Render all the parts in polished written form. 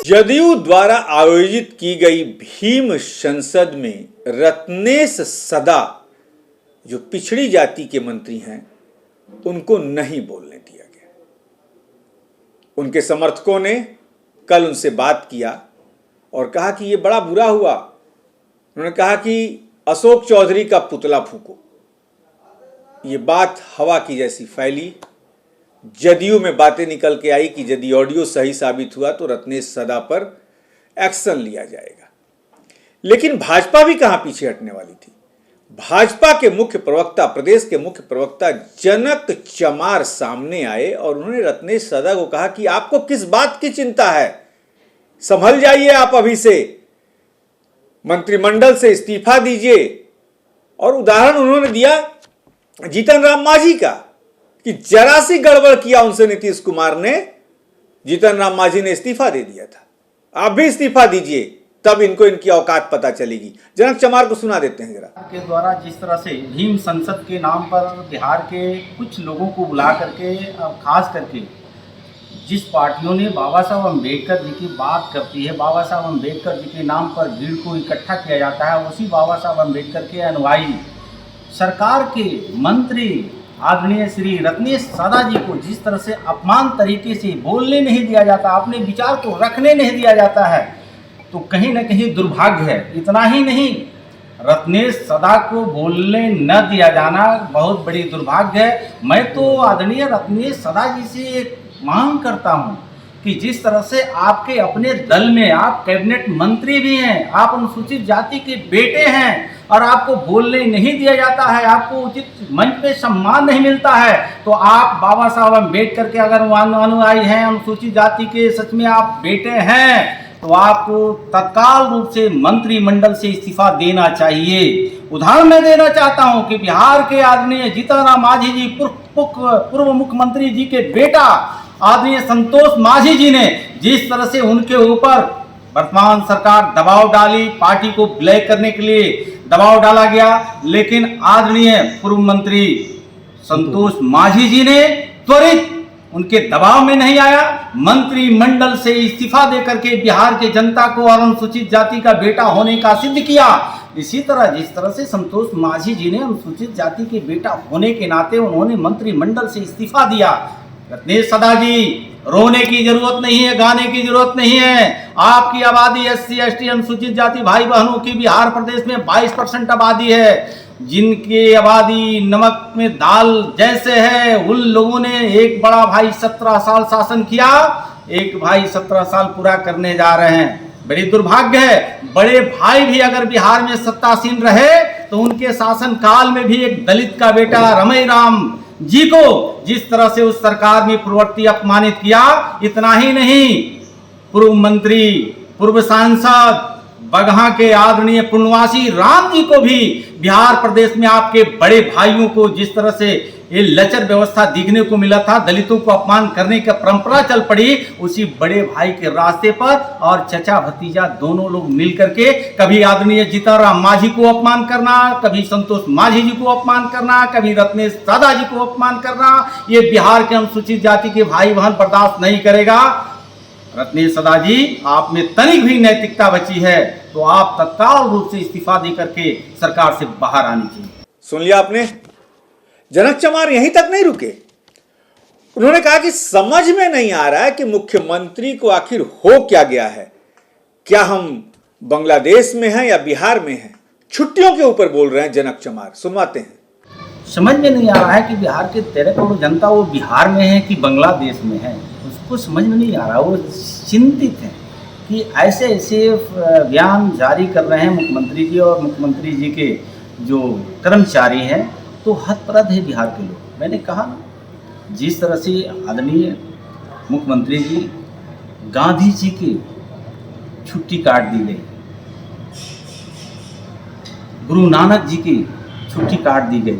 जदयू द्वारा आयोजित की गई भीम संसद में रत्नेश सदा जो पिछड़ी जाति के मंत्री हैं उनको नहीं बोलने दिया गया। उनके समर्थकों ने कल उनसे बात किया और कहा कि ये बड़ा बुरा हुआ। उन्होंने कहा कि अशोक चौधरी का पुतला फूको। ये बात हवा की जैसी फैली। जदयू में बातें निकल के आई कि यदि ऑडियो सही साबित हुआ तो रत्नेश सदा पर एक्शन लिया जाएगा। लेकिन भाजपा भी कहां पीछे हटने वाली थी। भाजपा के मुख्य प्रवक्ता, प्रदेश के मुख्य प्रवक्ता जनक चमार सामने आए और उन्होंने रत्नेश सदा को कहा कि आपको किस बात की चिंता है, संभल जाइए आप अभी से, मंत्रिमंडल से इस्तीफा दीजिए। और उदाहरण उन्होंने दिया जीतन राम मांझी का कि जरा सी गड़बड़ किया उनसे नीतीश कुमार ने, जीतन राम मांझी ने इस्तीफा दे दिया था। आप भी इस्तीफा दीजिए, तब इनको इनकी औकात पता चलेगी। जनक चमार को सुना देते हैं जरा। के द्वारा जिस तरह से भीम संसद के नाम पर बिहार के कुछ लोगों को बुला करके, अब खास करके जिस पार्टियों ने बाबा साहब अम्बेडकर जी की बात करती है, बाबा साहब अम्बेडकर जी के नाम पर भीड़ को इकट्ठा किया जाता है, उसी बाबा साहब अम्बेडकर के अनुयायी सरकार के मंत्री आदरणीय श्री रत्नेश सदा जी को जिस तरह से अपमान तरीके से बोलने नहीं दिया जाता, अपने विचार को रखने नहीं दिया जाता है, तो कहीं न कहीं दुर्भाग्य है। इतना ही नहीं, रत्नेश सदा को बोलने न दिया जाना बहुत बड़ी दुर्भाग्य है। मैं तो आदरणीय रत्नेश सदा जी से एक मांग करता हूं कि जिस तरह से आपके अपने दल में आप कैबिनेट मंत्री भी हैं, आप अनुसूचित जाति के बेटे हैं और आपको बोलने नहीं दिया जाता है, आपको उचित मंच पे सम्मान नहीं मिलता है, तो आप बाबा साहब अम्बेडकर के अगर अनुयायी हैं, अनुसूचित जाति के सच में आप बेटे हैं, तो आपको तत्काल रूप से मंत्रिमंडल से इस्तीफा देना चाहिए। उदाहरण मैं देना चाहता हूं कि बिहार के आदरणीय जीतन राम मांझी जी, पूर्व मुख्यमंत्री जी के बेटा आदरणीय संतोष मांझी जी ने जिस तरह से उनके ऊपर वर्तमान सरकार दबाव डाली, पार्टी को विलय करने के लिए दबाव डाला गया, लेकिन आदरणीय पूर्व मंत्री संतोष मांझी जी ने त्वरित उनके दबाव में नहीं आया, मंत्रिमंडल से इस्तीफा देकर के बिहार के जनता को और अनुसूचित जाति का बेटा होने का सिद्ध किया। इसी तरह जिस तरह से संतोष मांझी जी ने अनुसूचित जाति के बेटा होने के नाते उन्होंने मंत्रिमंडल से इस्तीफा दिया। रत्नेश सदा जी, रोने की जरूरत नहीं है, गाने की जरूरत नहीं है। आपकी आबादी SC ST अनुसूचित जाति भाई बहनों की बिहार प्रदेश में 22% आबादी है, जिनकी आबादी नमक में दाल जैसे है। उन लोगों ने एक बड़ा भाई 17 साल शासन किया, एक भाई 17 साल पूरा करने जा रहे हैं। बड़ी दुर्भाग्य है, बड़े भाई भी अगर बिहार में सत्तासीन रहे तो उनके शासन काल में भी एक दलित का बेटा रमई राम जी को जिस तरह से उस सरकार में पूर्ववर्ती अपमानित किया, इतना ही नहीं, पूर्व मंत्री, पूर्व सांसद बगहा के आदरणीय पुण्यवासी राम जी को भी बिहार प्रदेश में आपके बड़े भाइयों को जिस तरह से ये लचर व्यवस्था दिखने को मिला था, दलितों को अपमान करने की परंपरा चल पड़ी, उसी बड़े भाई के रास्ते पर और चचा भतीजा दोनों लोग मिलकर के कभी आदरणीय जीतन राम मांझी को अपमान करना, कभी संतोष मांझी जी को अपमान करना, कभी रत्नेश सदा जी को अपमान करना, ये बिहार के अनुसूचित जाति के भाई बहन बर्दाश्त नहीं करेगा। रत्नेश सदा जी, आप में तनिक भी नैतिकता बची है तो आप तत्काल रूप से इस्तीफा देकर के सरकार से बाहर आनी चाहिए। सुन लिया आपने। जनक चमार यहीं तक नहीं रुके, उन्होंने कहा कि समझ में नहीं आ रहा है कि मुख्यमंत्री को आखिर हो क्या गया है, क्या हम बांग्लादेश में हैं या बिहार में हैं। छुट्टियों के ऊपर बोल रहे हैं जनक चमार, सुनवाते हैं। समझ में नहीं आ रहा है कि बिहार के 13 करोड़ जनता वो बिहार में है कि बांग्लादेश में है, उसको समझ में नहीं आ रहा। वो चिंतित है कि ऐसे ऐसे बयान जारी कर रहे हैं मुख्यमंत्री जी, और मुख्यमंत्री जी के जो कर्मचारी हैं तो हतप्रद है बिहार के लोग। मैंने कहा ना, जिस तरह से आदरणीय मुख्यमंत्री जी गांधी जी की छुट्टी काट दी गई, गुरु नानक जी की छुट्टी काट दी गई,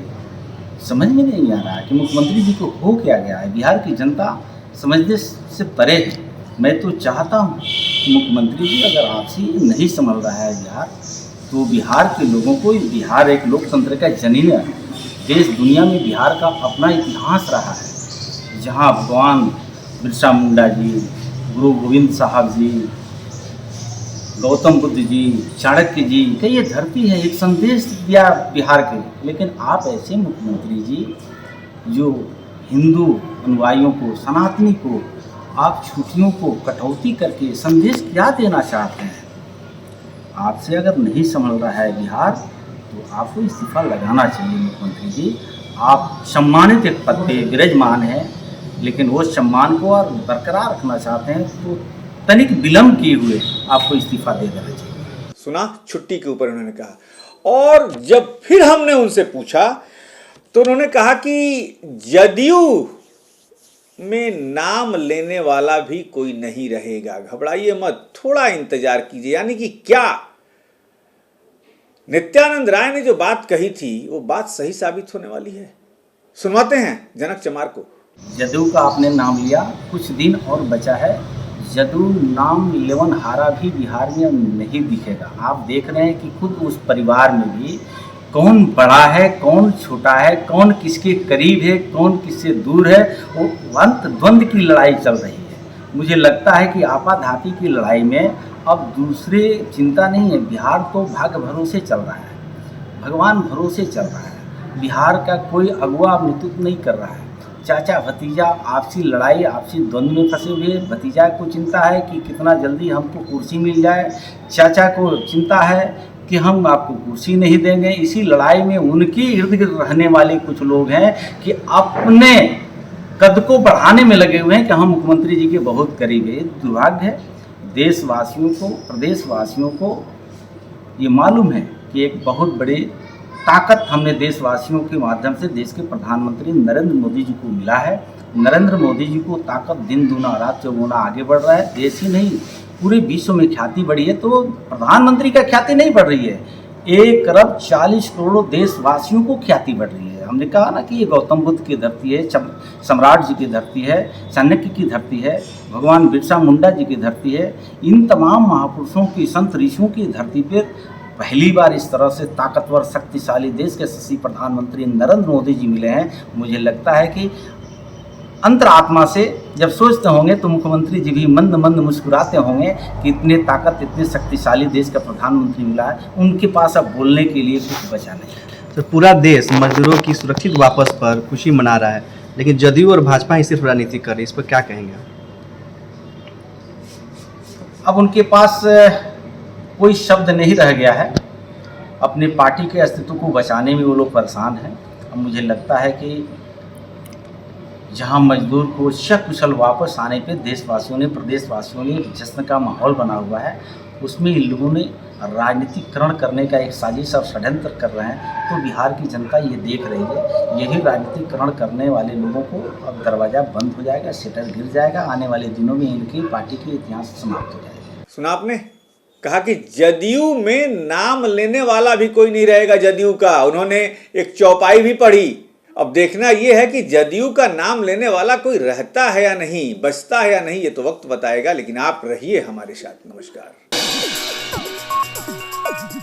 समझ में नहीं आ रहा है कि मुख्यमंत्री जी को हो क्या गया है। बिहार की जनता समझने से परे है। मैं तो चाहता हूँ कि मुख्यमंत्री जी अगर आपसे नहीं संभल रहा है बिहार, तो बिहार के लोगों को, बिहार एक लोकतंत्र का जनीन है, देश दुनिया में बिहार का अपना इतिहास रहा है, जहाँ भगवान बिरसा मुंडा जी, गुरु गोविंद साहब जी, गौतम बुद्ध जी, चाणक्य जी का ये धरती है, एक संदेश दिया बिहार के लिए। लेकिन आप ऐसे मुख्यमंत्री जी जो हिंदू अनुयायियों को, सनातनी को, आप छुट्टियों को कटौती करके संदेश क्या देना चाहते हैं? आपसे अगर नहीं संभल रहा है बिहार तो आपको इस्तीफा लगाना चाहिए मुख्यमंत्री जी। आप सम्मानित एक पद पे विराजमान हैं, लेकिन वो सम्मान को और बरकरार रखना चाहते हैं तो तनिक विलम्ब किए हुए आपको इस्तीफा दे देना चाहिए। सुना छुट्टी के ऊपर उन्होंने कहा। और जब फिर हमने उनसे पूछा तो उन्होंने कहा कि जदयू में नाम लेने वाला भी कोई नहीं रहेगा, घबराइए मत, थोड़ा इंतजार कीजिए। यानी कि क्या नित्यानंद राय ने जो बात कही थी वो बात सही साबित होने वाली है? सुनवाते हैं जनक चमार को। जदयू का आपने नाम लिया, कुछ दिन और बचा है। जदयू नाम लेवन हारा भी बिहार में नहीं दिखेगा। आप देख रहे हैं कि खुद उस परिवार में भी कौन बड़ा है, कौन छोटा है, कौन किसके करीब है, कौन किससे दूर है, वो अंत द्वंद्व की लड़ाई चल रही है। मुझे लगता है कि आपाधापी की लड़ाई में अब दूसरे चिंता नहीं है। बिहार तो भाग्य भरोसे चल रहा है, भगवान भरोसे चल रहा है। बिहार का कोई अगुआ नेतृत्व नहीं कर रहा है। चाचा भतीजा आपसी लड़ाई, आपसी द्वंद्व में फंसे हुए। भतीजा को चिंता है कि कितना जल्दी हमको कुर्सी मिल जाए, चाचा को चिंता है कि हम आपको कुर्सी नहीं देंगे। इसी लड़ाई में उनके इर्द गिर्द रहने वाले कुछ लोग हैं कि अपने कद को बढ़ाने में लगे हुए हैं कि हम मुख्यमंत्री जी के बहुत करीब है। दुर्भाग्य है, देशवासियों को, प्रदेशवासियों को ये मालूम है कि एक बहुत बड़ी ताकत हमने देशवासियों के माध्यम से देश के प्रधानमंत्री नरेंद्र मोदी जी को मिला है। नरेंद्र मोदी जी को ताकत दिन दूना रात चौगुना आगे बढ़ रहा है। देश ही नहीं, पूरे विश्व में ख्याति बढ़ी है, तो प्रधानमंत्री का ख्याति नहीं बढ़ रही है, 1 अरब 40 करोड़ देशवासियों को ख्याति बढ़ रही है। हमने कहा ना कि ये गौतम बुद्ध की धरती है, सम्राट जी की धरती है, चाणक्य की धरती है, भगवान बिरसा मुंडा जी की धरती है। इन तमाम महापुरुषों की, संत ऋषियों की धरती पर पहली बार इस तरह से ताकतवर शक्तिशाली देश के यशस्वी प्रधानमंत्री नरेंद्र मोदी जी मिले हैं। मुझे लगता है कि अंतरात्मा से जब सोचते होंगे तो मुख्यमंत्री जी भी मंद मंद मुस्कुराते होंगे कि इतने ताकत, इतने शक्तिशाली देश का प्रधानमंत्री मिला है, उनके पास अब बोलने के लिए कुछ बचा नहीं। तो पूरा देश मजदूरों की सुरक्षित वापस पर खुशी मना रहा है, लेकिन जदयू और भाजपा ही सिर्फ राजनीति कर रही है, इस पर क्या कहेंगे? अब उनके पास कोई शब्द नहीं रह गया है। अपनी पार्टी के अस्तित्व को बचाने में वो लोग परेशान हैं। अब मुझे लगता है कि जहां मजदूर को सकुशल वापस आने पे देशवासियों ने, प्रदेशवासियों ने जश्न का माहौल बना हुआ है, उसमें इन लोगों ने राजनीतिकरण करने का एक साजिश और षड्यंत्र कर रहे हैं। तो बिहार की जनता ये देख रही है। यही राजनीतिकरण करने वाले लोगों को अब दरवाज़ा बंद हो जाएगा, शटर गिर जाएगा। आने वाले दिनों में इनकी पार्टी की इतिहास समाप्त हो जाएगा। सुना आपने? कहा कि जदयू में नाम लेने वाला भी कोई नहीं रहेगा जदयू का। उन्होंने एक चौपाई भी पढ़ी। अब देखना यह है कि जदयू का नाम लेने वाला कोई रहता है या नहीं, बचता है या नहीं, ये तो वक्त बताएगा। लेकिन आप रहिए हमारे साथ। नमस्कार।